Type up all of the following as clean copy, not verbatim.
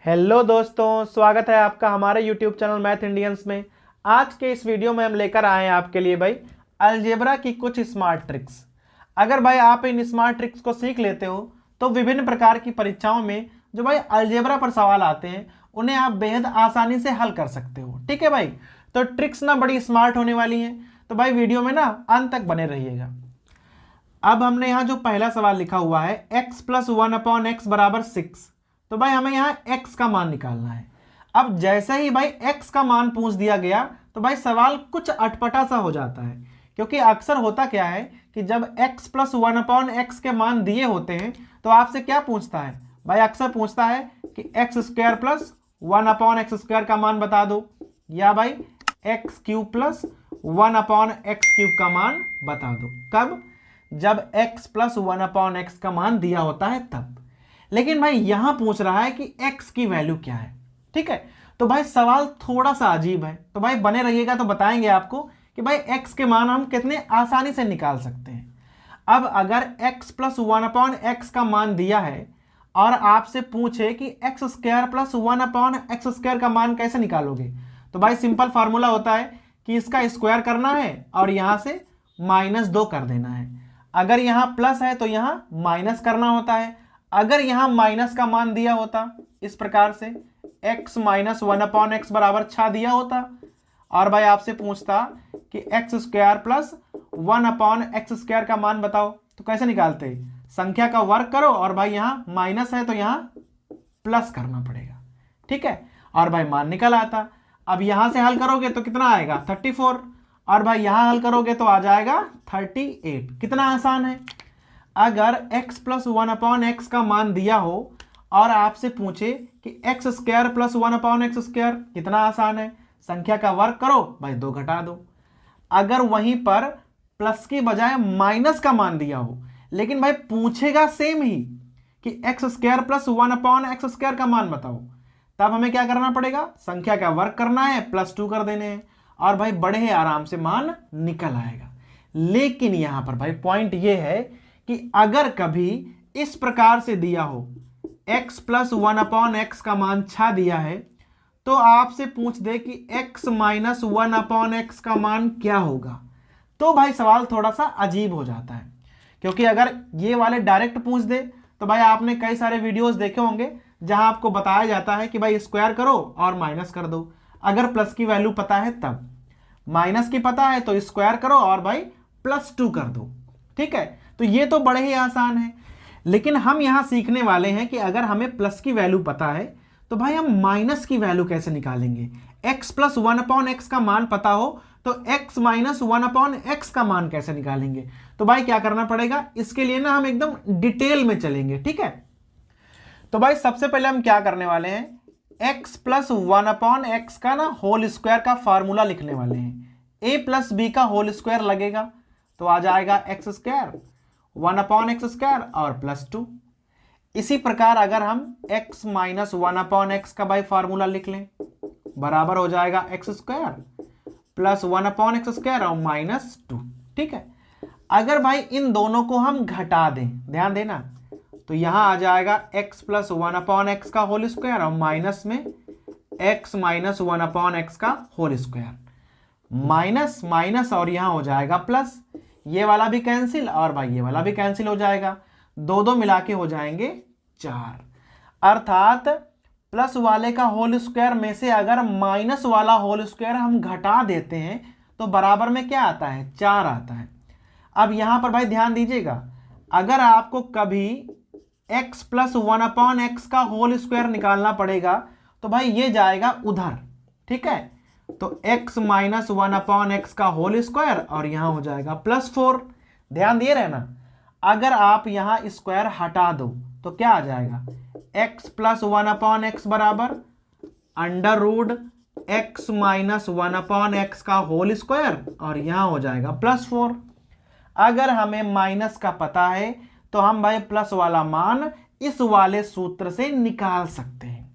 Hello दोस्तों, स्वागत है आपका हमारे YouTube चैनल मैथ इंडियंस में। आज के इस वीडियो में हम लेकर आए हैं आपके लिए भाई अलजेब्रा की कुछ स्मार्ट ट्रिक्स। अगर भाई आप इन स्मार्ट ट्रिक्स को सीख लेते हो तो विभिन्न प्रकार की परीक्षाओं में जो भाई अलजेब्रा पर सवाल आते हैं उन्हें आप बेहद आसानी से हल कर सकते हो। ठीक है भाई, तो ट्रिक्स ना बड़ी स्मार्ट होने वाली हैं, तो भाई वीडियो में ना अंत तक बने रहिएगा। अब हमने यहाँ जो पहला सवाल लिखा हुआ है x प्लस 1/x बराबर 6, तो भाई हमें यहाँ x का मान निकालना है। अब जैसे ही भाई x का मान पूछ दिया गया तो भाई सवाल कुछ अटपटा सा हो जाता है, क्योंकि अक्सर होता क्या है कि जब x प्लस 1/x के मान दिए होते हैं तो आपसे क्या पूछता है भाई, अक्सर पूछता है कि एक्स स्क्वायर प्लस 1/x² का मान बता दो, या भाई एक्स क्यूब प्लस 1/x³ का मान बता दो। कब? जब x प्लस 1/x का मान दिया होता है तब। लेकिन भाई यहां पूछ रहा है कि x की वैल्यू क्या है। ठीक है, तो भाई सवाल थोड़ा सा अजीब है, तो भाई बने रहिएगा तो बताएंगे आपको कि भाई x के मान हम कितने आसानी से निकाल सकते हैं। अब अगर x प्लस 1/x का मान दिया है और आपसे पूछे कि एक्स स्क्वायर प्लस 1/x² का मान कैसे निकालोगे, तो भाई सिंपल फार्मूला होता है कि इसका स्क्वायर करना है और यहां से -2 कर देना है। अगर यहां प्लस है तो यहां माइनस करना होता है। अगर यहां माइनस का मान दिया होता इस प्रकार से x माइनस 1/x बराबर 6 दिया होता, और भाई आपसे पूछता कि एक्स स्क्वायर प्लस 1/x² का मान बताओ, तो कैसे निकालते? संख्या का वर्ग करो और भाई यहां माइनस है तो यहां प्लस करना पड़ेगा। ठीक है, और भाई मान निकल आता। अब यहां से हल करोगे तो कितना आएगा 34, और भाई यहां हल करोगे तो आ जाएगा 38। कितना आसान है। अगर x प्लस 1/x का मान दिया हो और आपसे पूछे कि एक्स स्क्वायर प्लस 1/x², कितना आसान है, संख्या का वर्ग करो भाई 2 घटा दो। अगर वहीं पर प्लस की बजाय माइनस का मान दिया हो लेकिन भाई पूछेगा सेम ही कि एक्स स्क्वायर प्लस 1/x² का मान बताओ, तब हमें क्या करना पड़ेगा, संख्या का वर्ग करना है, +2 कर देने हैं, और भाई बड़े ही आराम से मान निकल आएगा। लेकिन यहां पर भाई पॉइंट यह है कि अगर कभी इस प्रकार से दिया हो x प्लस 1/x का मान 6 दिया है, तो आपसे पूछ दे कि x माइनस 1/x का मान क्या होगा, तो भाई सवाल थोड़ा सा अजीब हो जाता है। क्योंकि अगर ये वाले डायरेक्ट पूछ दे तो भाई आपने कई सारे वीडियोस देखे होंगे जहां आपको बताया जाता है कि भाई स्क्वायर करो और माइनस कर दो। अगर प्लस की वैल्यू पता है तब, माइनस की पता है तो स्क्वायर करो और भाई +2 कर दो। ठीक है, तो ये तो बड़े ही आसान है। लेकिन हम यहां सीखने वाले हैं कि अगर हमें प्लस की वैल्यू पता है तो भाई हम माइनस की वैल्यू कैसे निकालेंगे। x प्लस 1/x का मान पता हो तो x माइनस 1/x का मान कैसे निकालेंगे। तो भाई क्या करना पड़ेगा, इसके लिए ना हम एकदम डिटेल में चलेंगे। ठीक है, तो भाई सबसे पहले हम क्या करने वाले हैं, x प्लस 1/x का ना होल स्क्वायर का फॉर्मूला लिखने वाले हैं। a प्लस बी का होल स्क्वायर लगेगा तो आ जाएगा x स्क्वायर 1/x² और +2। इसी प्रकार अगर हम x माइनस 1/x का भाई फार्मूला लिख लें, बराबर हो जाएगा x स्क्वायर प्लस 1/x² और -2। ठीक है, अगर भाई इन दोनों को हम घटा दें, ध्यान देना, तो यहां आ जाएगा x प्लस 1/x का होल स्क्वायर और माइनस में x माइनस 1/x का होल स्क्वायर, माइनस माइनस और यहां हो जाएगा प्लस, ये वाला भी कैंसिल और भाई ये वाला भी कैंसिल हो जाएगा, 2 मिला के हो जाएंगे 4। अर्थात प्लस वाले का होल स्क्वायर में से अगर माइनस वाला होल स्क्वायर हम घटा देते हैं तो बराबर में क्या आता है, 4 आता है। अब यहां पर भाई ध्यान दीजिएगा, अगर आपको कभी x प्लस 1/x का होल स्क्वायर निकालना पड़ेगा तो भाई ये जाएगा उधर। ठीक है, तो x माइनस 1/x का होल स्क्वायर और यहां हो जाएगा +4। ध्यान दिए रहना, अगर आप यहां स्क्वायर हटा दो तो क्या आ जाएगा, x प्लस 1/x बराबर √x माइनस 1/x का होल स्क्वायर और यहां हो जाएगा +4। अगर हमें माइनस का पता है तो हम भाई प्लस वाला मान इस वाले सूत्र से निकाल सकते हैं।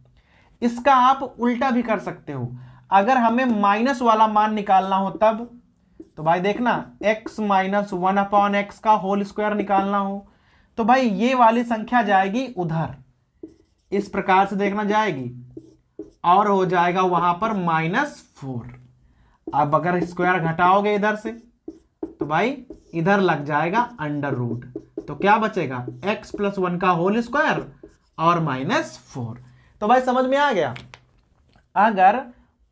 इसका आप उल्टा भी कर सकते हो, अगर हमें माइनस वाला मान निकालना हो तब, तो भाई देखना x माइनस 1/x का होल स्क्वायर निकालना हो तो भाई ये वाली संख्या जाएगी उधर, इस प्रकार से देखना जाएगी और हो जाएगा वहां पर -4। अब अगर स्क्वायर घटाओगे इधर से तो भाई इधर लग जाएगा अंडर रूट, तो क्या बचेगा x+1 का होल स्क्वायर और -4। तो भाई समझ में आ गया, अगर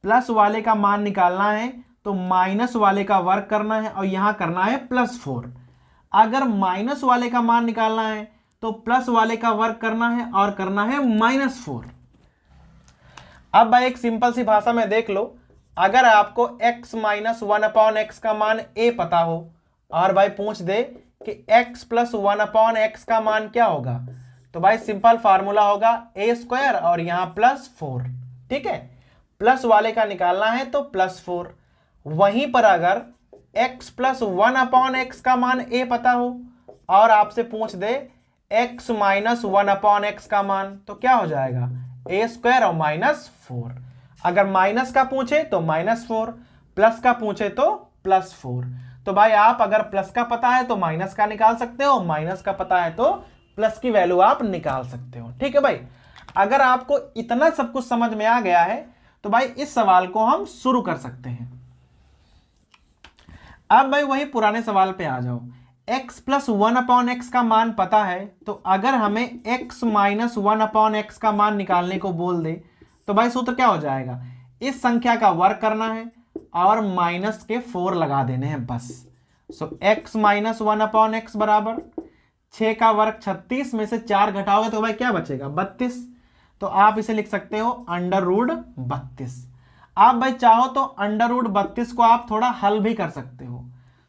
प्लस वाले का मान निकालना है तो माइनस वाले का वर्ग करना है और यहां करना है +4। अगर माइनस वाले का मान निकालना है तो प्लस वाले का वर्ग करना है और करना है -4। अब भाई एक सिंपल सी भाषा में देख लो, अगर आपको x - 1/x का मान a पता हो और भाई पूछ दे कि x+1/x का मान क्या होगा, तो भाई सिंपल फार्मूला होगा a² और यहां +4। ठीक है, प्लस वाले का निकालना है तो +4। वहीं पर अगर x+1/x का मान a पता हो और आपसे पूछ दे x - 1/x का मान, तो क्या हो जाएगा a² और -4। अगर माइनस का पूछे तो -4, प्लस का पूछे तो +4। तो भाई आप अगर प्लस का पता है तो माइनस का निकाल सकते हो, माइनस का पता है तो प्लस की वैल्यू आप निकाल सकते हो। ठीक है भाई, अगर आपको इतना सब कुछ समझ में आ गया है तो भाई इस सवाल को हम शुरू कर सकते हैं। अब भाई वही पुराने सवाल पे आ जाओ, x+1/x का मान पता है, तो अगर हमें x - 1/x का मान निकालने को बोल दे तो भाई सूत्र क्या हो जाएगा, इस संख्या का वर्ग करना है और माइनस के 4 लगा देने हैं बस। सो x - 1/x बराबर 6 का वर्ग 36 में से 4 घटाओगे तो भाई क्या बचेगा 32। तो आप इसे लिख सकते हो √32। आप भाई चाहो तो √32 को आप थोड़ा हल भी कर सकते हो,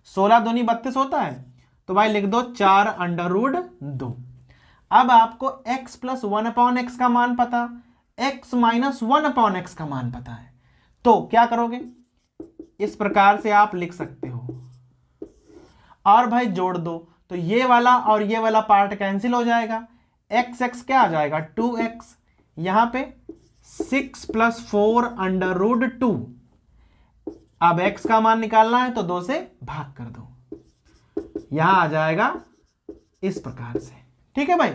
16 दूनी 32 होता है, तो भाई लिख दो 4√2। अब आपको x+1/x का मान पता, x - 1/x का मान पता है, तो क्या करोगे, इस प्रकार से आप लिख सकते हो और भाई जोड़ दो, तो ये वाला और ये वाला पार्ट कैंसिल हो जाएगा, x क्या आ जाएगा 2x, यहां पे 6 + 4 √2। अब x का मान निकालना है तो 2 से भाग कर दो, यहां आ जाएगा इस प्रकार से। ठीक है भाई,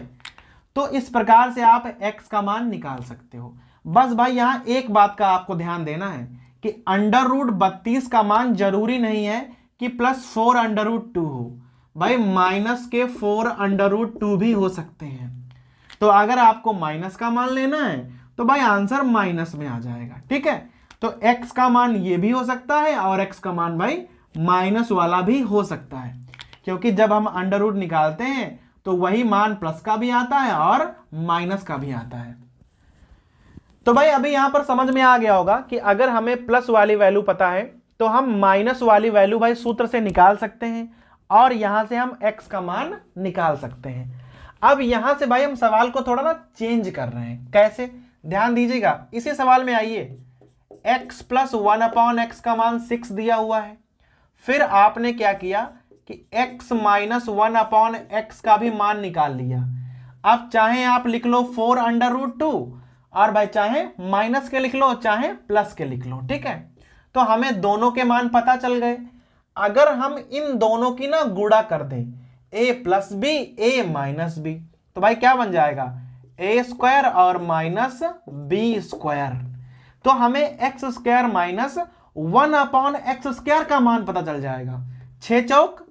तो इस प्रकार से आप x का मान निकाल सकते हो। बस भाई यहां एक बात का आपको ध्यान देना है कि √32 का मान जरूरी नहीं है कि +4 √2 हो, भाई -4 √2 भी हो सकते हैं। तो अगर आपको माइनस का मान लेना है तो भाई आंसर माइनस में आ जाएगा। ठीक है, तो x का मान ये भी हो सकता है और x का मान भाई माइनस वाला भी हो सकता है, क्योंकि जब हम अंडर निकालते हैं तो वही मान प्लस का भी आता है और माइनस का भी आता है। तो भाई अभी यहां पर समझ में आ गया होगा कि अगर हमें प्लस वाली वैल्यू पता है तो हम माइनस वाली वैल्यू भाई सूत्र से निकाल सकते हैं और यहां से हम x का मान निकाल सकते हैं। अब यहां से भाई हम सवाल को थोड़ा ना चेंज कर रहे हैं, कैसे, ध्यान दीजिएगा। इसी सवाल में आइए, x+1/x का मान 6 दिया हुआ है, फिर आपने क्या किया कि x - 1/x का भी मान निकाल लिया। अब चाहे आप लिख लो 4 √2 और भाई चाहे माइनस के लिख लो चाहे प्लस के लिख लो। ठीक है, तो हमें दोनों के मान पता चल गए। अगर हम इन दोनों की ना गुणा कर दें, a + b a - b, तो भाई क्या बन जाएगा a² और -b²। तो हमें x² - 1/x² का मान पता चल जाएगा। 6 चौक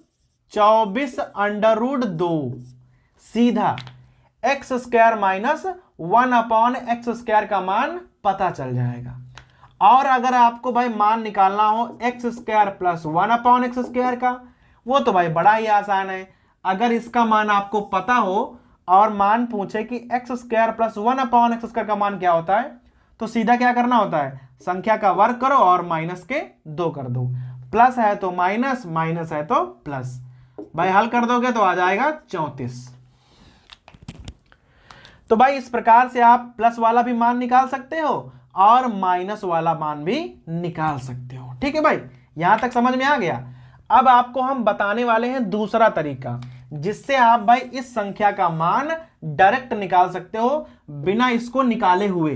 24 √2, सीधा x² - 1/x² का मान पता चल जाएगा। और अगर आपको भाई मान निकालना हो x² + 1/x² का, वो तो भाई बड़ा ही आसान है। अगर इसका मान आपको पता हो और मान पूछे कि x² + 1/x² का मान क्या होता है, तो सीधा क्या करना होता है, संख्या का वर्ग करो और माइनस के 2 कर दो, प्लस है तो माइनस, माइनस है तो प्लस, भाई हल कर दोगे तो आ जाएगा 34। तो भाई इस प्रकार से आप प्लस वाला भी मान निकाल सकते हो और माइनस वाला मान भी निकाल सकते हो। ठीक है भाई, यहां तक समझ में आ गया। अब आपको हम बताने वाले हैं दूसरा तरीका, जिससे आप भाई इस संख्या का मान डायरेक्ट निकाल सकते हो बिना इसको निकाले हुए।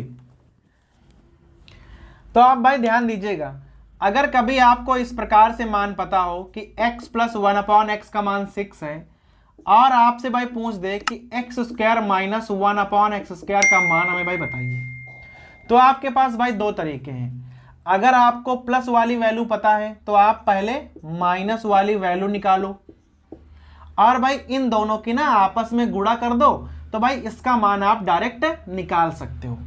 तो आप भाई ध्यान दीजिएगा, अगर कभी आपको इस प्रकार से मान पता हो कि x + 1/x का मान 6 है और आपसे भाई पूछ दे कि एक्स स्क्वायर माइनस 1/x² का मान हमें भाई बताइए, तो आपके पास भाई दो तरीके हैं। अगर आपको प्लस वाली वैल्यू पता है तो आप पहले माइनस वाली वैल्यू निकालो और भाई इन दोनों की ना आपस में गुणा कर दो, तो भाई इसका मान आप डायरेक्ट निकाल सकते हो।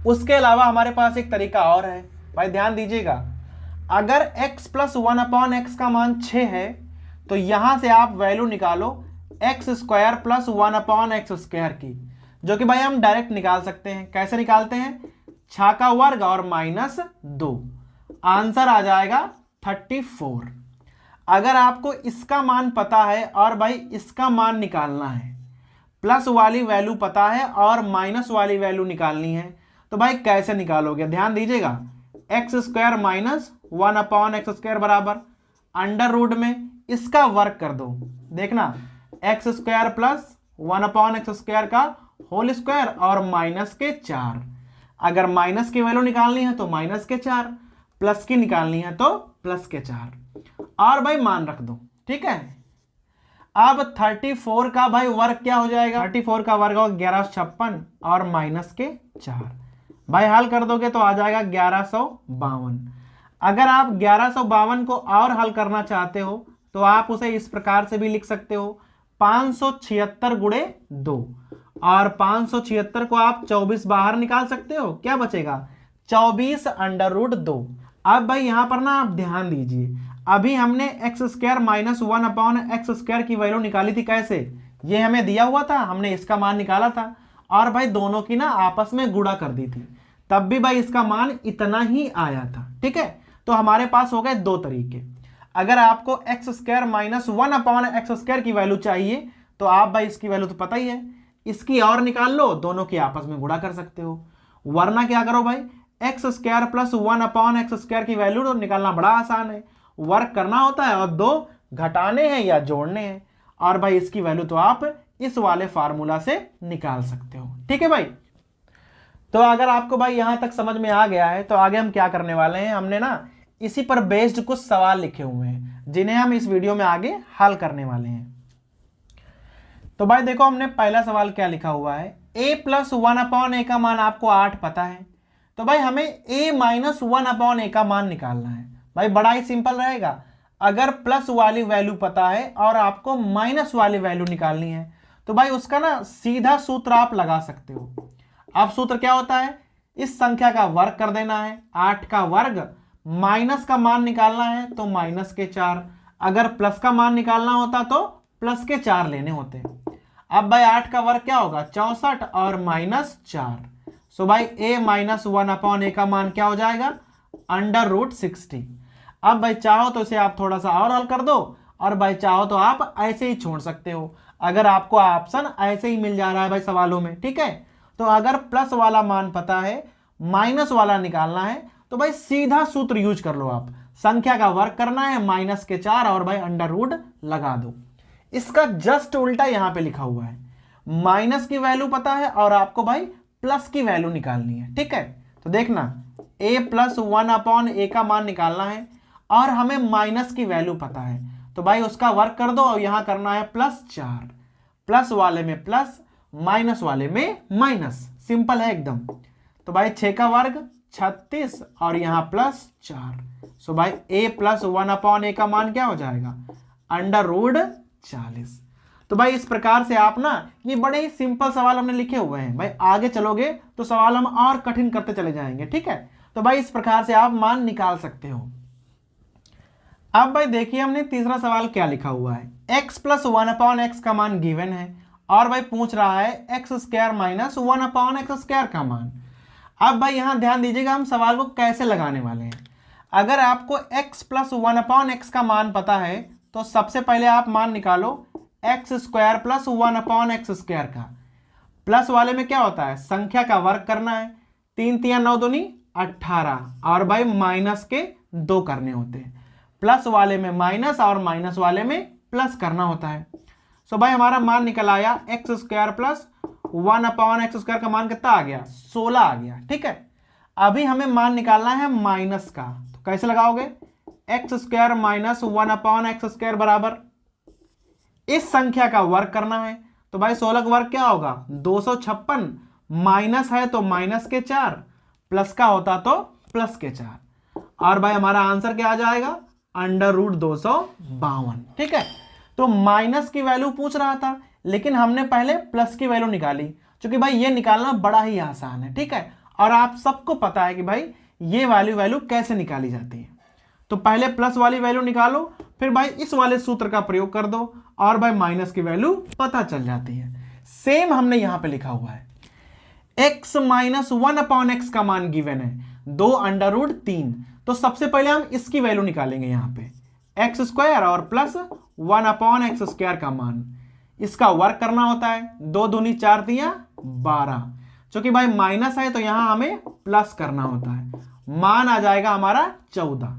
उसके अलावा हमारे पास एक तरीका और है, भाई ध्यान दीजिएगा। अगर x प्लस 1/x का मान 6 है तो यहां से आप वैल्यू निकालो x² प्लस 1/x² की, जो कि भाई हम डायरेक्ट निकाल सकते हैं। कैसे निकालते हैं? 6 का वर्ग और माइनस 2, आंसर आ जाएगा 34। अगर आपको इसका मान पता है और भाई इसका मान निकालना है, प्लस वाली वैल्यू पता है और माइनस वाली वैल्यू निकालनी है, तो भाई कैसे निकालोगे? ध्यान दीजिएगा। x² माइनस 1/x² बराबर अंडर रूट में इसका वर्ग कर दो। देखना, x² प्लस 1/x² का होल स्क्वायर और माइनस के 4। अगर माइनस की वैल्यू निकालनी है तो माइनस के 4, प्लस की निकालनी है तो प्लस के 4 और भाई मान रख दो। ठीक है, अब 34 का भाई वर्ग क्या हो जाएगा? 34 का वर्ग होगा 1156 और माइनस के 4। भाई हल कर दोगे तो आ जाएगा 1152। अगर आप 1152 को और हल करना चाहते हो तो आप उसे इस प्रकार से भी लिख सकते हो, 576 गुणे 2, और 576 को आप 24 बाहर निकाल सकते हो, क्या बचेगा? 24√2। अब भाई यहां पर ना आप ध्यान दीजिए, अभी हमने x² माइनस 1/x² की वैल्यू निकाली थी। कैसे? ये हमें दिया हुआ था, हमने इसका मान निकाला था और भाई दोनों की ना आपस में गुणा कर दी थी, तब भी भाई इसका मान इतना ही आया था। ठीक है, तो हमारे पास हो गए दो तरीके। अगर आपको x² माइनस 1/x² की वैल्यू चाहिए तो आप भाई इसकी वैल्यू तो पता ही है, इसकी और निकाल लो, दोनों की आपस में गुणा कर सकते हो। वरना क्या करो भाई, x² प्लस 1/x² की वैल्यू तो निकालना बड़ा आसान है, वर्क करना होता है और दो घटाने हैं या जोड़ने हैं, और भाई इसकी वैल्यू तो आप इस वाले फार्मूला से निकाल सकते हो। ठीक है भाई, तो अगर आपको भाई यहां तक समझ में आ गया है तो आगे हम क्या करने वाले हैं, हमने ना इसी पर बेस्ड कुछ सवाल लिखे हुए हैं जिन्हें हम इस वीडियो में आगे हल करने वाले हैं। तो भाई देखो, हमने पहला सवाल क्या लिखा हुआ है, a प्लस 1/a का मान आपको 8 पता है, तो भाई हमें a माइनस 1/a का मान निकालना है। भाई बड़ा ही सिंपल रहेगा। अगर प्लस वाली वैल्यू पता है और आपको माइनस वाली वैल्यू निकालनी है तो भाई उसका ना सीधा सूत्र आप लगा सकते हो। अब सूत्र क्या होता है, इस संख्या का वर्ग कर देना है, 8 का वर्ग, माइनस का मान निकालना है तो माइनस के 4, अगर प्लस का मान निकालना होता तो प्लस के 4 लेने होते। अब भाई 8 का वर्ग क्या होगा? 64 और माइनस 4। सो भाई a माइनस 1/a का मान क्या हो जाएगा? √60। अब भाई चाहो तो इसे आप थोड़ा सा और हल कर दो, और भाई चाहो तो आप ऐसे ही छोड़ सकते हो, अगर आपको ऑप्शन ऐसे ही मिल जा रहा है भाई सवालों में। ठीक है, तो अगर प्लस वाला मान पता है, माइनस वाला निकालना है, तो भाई सीधा सूत्र यूज कर लो आप, संख्या का वर्ग करना है, माइनस के 4 और भाई अंडर रूट लगा दो। इसका जस्ट उल्टा यहां पे लिखा हुआ है, माइनस की वैल्यू पता है और आपको भाई प्लस की वैल्यू निकालनी है। ठीक है, तो देखना, a प्लस 1/a का मान निकालना है और हमें माइनस की वैल्यू पता है, तो भाई उसका वर्ग कर दो और यहां करना है +4, प्लस वाले में प्लस, माइनस वाले में माइनस, सिंपल है एकदम। तो भाई 6 का वर्ग 36 और यहां +4। सो भाई a प्लस 1/a का मान क्या हो जाएगा? √40। तो भाई इस प्रकार से आप ना, ये बड़े ही सिंपल सवाल हमने लिखे हुए हैं। भाई आगे चलोगे तो सवाल हम और कठिन करते चले जाएंगे। ठीक है, तो भाई इस प्रकार से आप मान निकाल सकते हो। अब भाई देखिए, हमने तीसरा सवाल क्या लिखा हुआ है, x प्लस 1/x का मान गिवन है और भाई पूछ रहा है x² माइनस 1/x² का मान। अब भाई यहां ध्यान दीजिएगा, हम सवाल को कैसे लगाने वाले हैं। अगर आपको x प्लस 1/x का मान पता है तो सबसे पहले आप मान निकालो x² प्लस 1/x² का। प्लस वाले में क्या होता है, संख्या का वर्ग करना है, 3 3 9 दूनी 18, और भाई माइनस के 2 करने होते हैं। प्लस वाले में माइनस और माइनस वाले में प्लस करना होता है। सो भाई हमारा मान निकल आया x² प्लस 1/x² का मान कितना आ गया? 16 आ गया। ठीक है, अभी हमें मान निकालना है माइनस का, तो कैसे लगाओगे? x² माइनस 1/x² बराबर इस संख्या का वर्ग करना है, तो भाई 16 का वर्ग क्या होगा 256, माइनस है तो माइनस के 4, प्लस का होता तो प्लस के 4, और भाई हमारा आंसर क्या आ जाएगा √252। ठीक है, तो माइनस की वैल्यू पूछ रहा था लेकिन हमने पहले प्लस की वैल्यू निकाली, क्योंकि भाई ये निकालना बड़ा ही आसान है। ठीक है, और आप सबको पता है कि भाई ये वाली वैल्यू कैसे निकाली जाती है। तो पहले प्लस वाली वैल्यू निकालो, फिर भाई इस वाले सूत्र का प्रयोग कर दो और भाई माइनस की वैल्यू पता चल जाती है। सेम हमने यहां पे लिखा हुआ है x माइनस 1/x का मान गिवन है 2√3, तो सबसे पहले हम इसकी वैल्यू निकालेंगे यहां पे x² और प्लस 1/x² का मान, इसका वर्ग करना होता है 2 दूनी 4 तिया 12, क्योंकि भाई माइनस है तो यहां हमें प्लस करना होता है, मान आ जाएगा हमारा 14।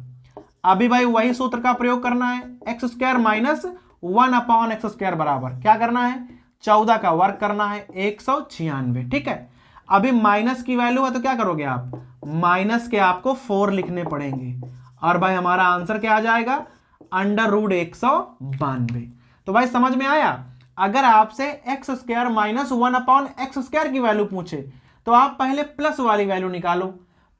अभी भाई वही सूत्र का प्रयोग करना है x² माइनस 1/x² बराबर क्या करना है 14 का वर्ग करना है 196। ठीक है, अभी माइनस की वैल्यू है तो क्या करोगे आप माइनस के आपको 4 लिखने पड़ेंगे, और भाई हमारा आंसर क्या आ जाएगा √192। तो भाई समझ में आया, अगर आपसे x² माइनस 1/x² की वैल्यू पूछे तो आप पहले प्लस वाली वैल्यू निकालो।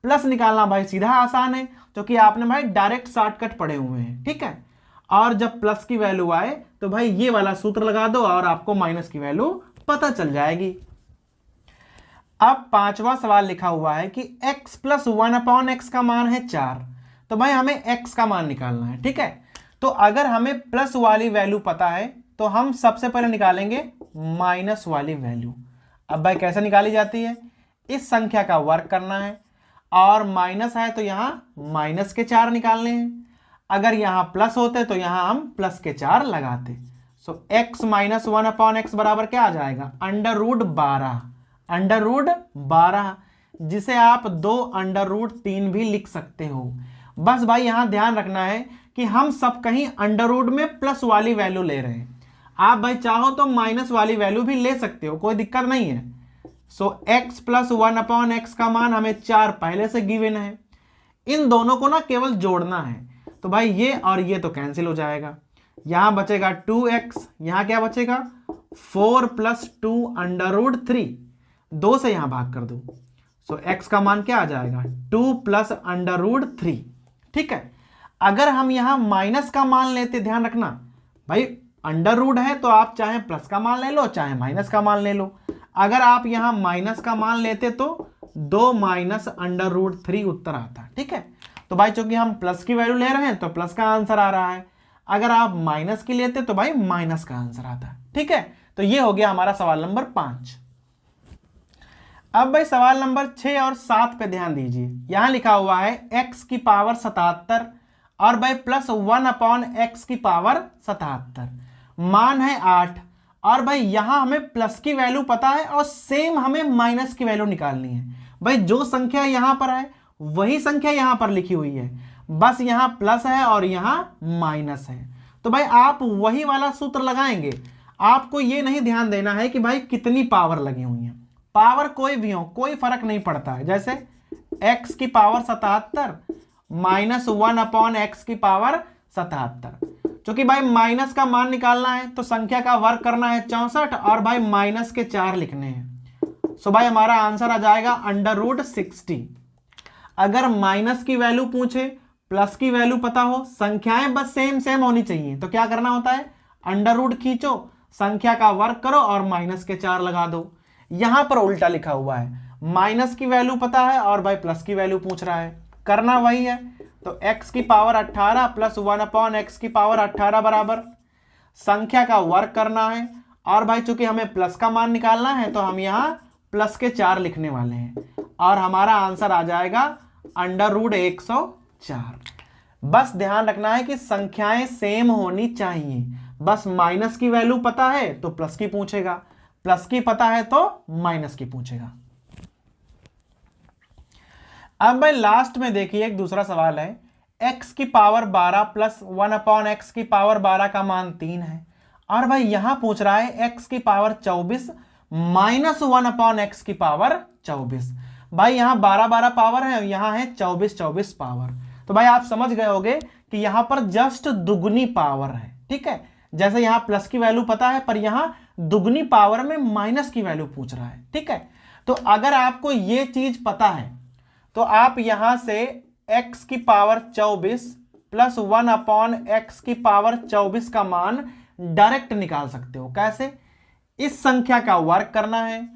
प्लस निकालना भाई सीधा आसान है क्योंकि आपने भाई डायरेक्ट शॉर्टकट पढ़े हुए हैं। ठीक है, और जब प्लस की वैल्यू आए तो भाई ये वाला सूत्र लगा दो और आपको माइनस की वैल्यू पता चल जाएगी। अब पांचवा सवाल लिखा हुआ है कि x प्लस 1/x का मान है 4, तो भाई हमें x का मान निकालना है। ठीक है, तो अगर हमें प्लस वाली वैल्यू पता है तो हम सबसे पहले निकालेंगे माइनस वाली वैल्यू। अब भाई कैसे निकाली जाती है, इस संख्या का वर्ग करना है और माइनस है तो यहां माइनस के 4 निकालने हैं, अगर यहां प्लस होते तो यहां हम प्लस के 4 लगाते। सो x माइनस 1/x बराबर क्या आ जाएगा √12, जिसे आप 2√3 भी लिख सकते हो। बस भाई यहां ध्यान रखना है कि हम सब कहीं अंडर में प्लस वाली वैल्यू ले रहे हैं, आप भाई चाहो तो माइनस वाली वैल्यू भी ले सकते हो, कोई दिक्कत नहीं है। सो x प्लस 1/x का मान हमें 4 पहले से गिवन है, इन दोनों को ना केवल जोड़ना है, तो भाई ये और ये तो कैंसिल हो जाएगा, यहां बचेगा 2x, यहां क्या बचेगा 4 प्लस 2√3, 2 से यहां भाग कर दो। सो x का मान क्या आ जाएगा 2 प्लस √3। ठीक है, अगर हम यहां माइनस का मान लेते, ध्यान रखना भाई अंडर है तो आप चाहे प्लस का मान ले लो चाहे माइनस का मान ले लो, अगर आप यहां माइनस का मान लेते तो 2 माइनस √3 उत्तर आता। ठीक है, तो भाई चूंकि हम प्लस की वैल्यू ले रहे हैं तो प्लस का आंसर आ रहा है, अगर आप माइनस की लेते तो भाई माइनस का आंसर आता। ठीक है, तो ये हो गया हमारा सवाल नंबर 5। अब भाई सवाल नंबर 6 और 7 पे ध्यान दीजिए, यहां लिखा हुआ है x की पावर 77 और भाई प्लस 1/x की पावर 77, मान है 8, और भाई यहां हमें प्लस की वैल्यू पता है और सेम हमें माइनस की वैल्यू निकालनी है। भाई जो संख्या यहां पर है वही संख्या यहां पर लिखी हुई है, बस यहां प्लस है और यहां माइनस है, तो भाई आप वही वाला सूत्र लगाएंगे। आपको यह नहीं ध्यान देना है कि भाई कितनी पावर लगी हुई है, पावर कोई भी हो कोई फर्क नहीं पड़ता है, जैसे x की पावर 77 माइनस 1/x की पावर 77, क्योंकि भाई माइनस का मान निकालना है तो संख्या का वर्ग करना है 64 और भाई माइनस के 4 लिखने हैं। सो भाई हमारा आंसर आ जाएगा √60। अगर माइनस की वैल्यू पूछे प्लस की वैल्यू पता हो, संख्याएं बस सेम सेम होनी चाहिए, तो क्या करना होता है अंडर खींचो, संख्या का वर्ग करो और माइनस के 4 लगा दो। यहां पर उल्टा लिखा हुआ है, माइनस की वैल्यू पता है और भाई प्लस की वैल्यू पूछ रहा है, करना वही है। तो x की पावर 18 प्लस 1/x की पावर 18 बराबर संख्या का वर्ग करना है, और भाई चूंकि हमें प्लस का मान निकालना है तो हम यहां प्लस के 4 लिखने वाले हैं, और हमारा आंसर आ जाएगा √104। बस ध्यान रखना है कि संख्याएं सेम होनी चाहिए, बस माइनस की वैल्यू पता है तो प्लस की पूछेगा, प्लस की पता है तो माइनस की पूछेगा। अब भाई लास्ट में देखिए एक दूसरा सवाल है, x की पावर 12 प्लस 1/x की पावर 12 का मान 3 है, और भाई यहां पूछ रहा है x की पावर 24 माइनस 1/x की पावर 24। भाई यहां 12 पावर है, यहां है 24 पावर, तो भाई आप समझ गए होंगे कि यहां पर जस्ट दुगनी पावर है। ठीक है, जैसे यहाँ प्लस की वैल्यू पता है पर यहाँ दुगनी पावर में माइनस की वैल्यू पूछ रहा है, ठीक है। तो अगर आपको ये चीज पता है तो आप यहां से x की पावर 24 प्लस 1/x की पावर 24 का मान डायरेक्ट निकाल सकते हो। कैसे? इस संख्या का वर्ग करना है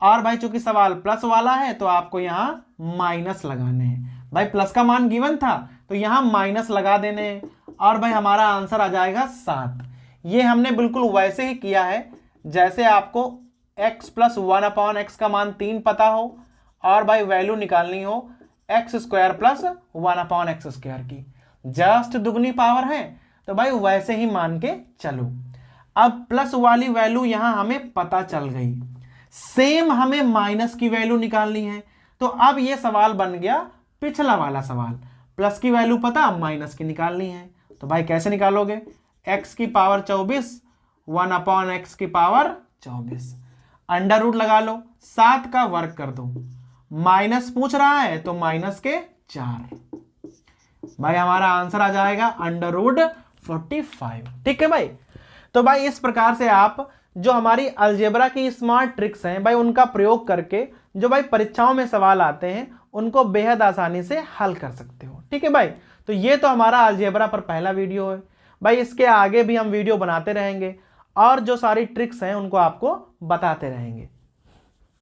और भाई चूंकि सवाल प्लस वाला है तो आपको यहां माइनस लगाने हैं। भाई प्लस का मान गिवन था तो यहां माइनस लगा देने हैं और भाई हमारा आंसर आ जाएगा 7। ये हमने बिल्कुल वैसे ही किया है जैसे आपको x प्लस 1/x का मान 3 पता हो और भाई वैल्यू निकालनी हो x square plus 1/x square की। जस्ट दुगनी पावर है तो भाई वैसे ही मान के चलो। अब प्लस वाली वैल्यू यहां हमें पता चल गई, सेम हमें माइनस की वैल्यू निकालनी है। तो अब यह सवाल बन गया पिछला वाला सवाल, प्लस की वैल्यू पता माइनस की निकालनी है। तो भाई कैसे निकालोगे? x की पावर 24 1/x की पावर 24 अंडर रूट लगा लो, 7 का वर्ग कर दो, माइनस पूछ रहा है तो माइनस के 4। भाई हमारा आंसर आ जाएगा अंडर रूट 45। ठीक है भाई। तो भाई इस प्रकार से आप जो हमारी अलजेब्रा की स्मार्ट ट्रिक्स हैं भाई उनका प्रयोग करके जो भाई परीक्षाओं में सवाल आते हैं उनको बेहद आसानी से हल कर सकते हो। ठीक है भाई। तो ये तो हमारा अलजेब्रा पर पहला वीडियो है भाई, इसके आगे भी हम वीडियो बनाते रहेंगे और जो सारी ट्रिक्स हैं उनको आपको बताते रहेंगे।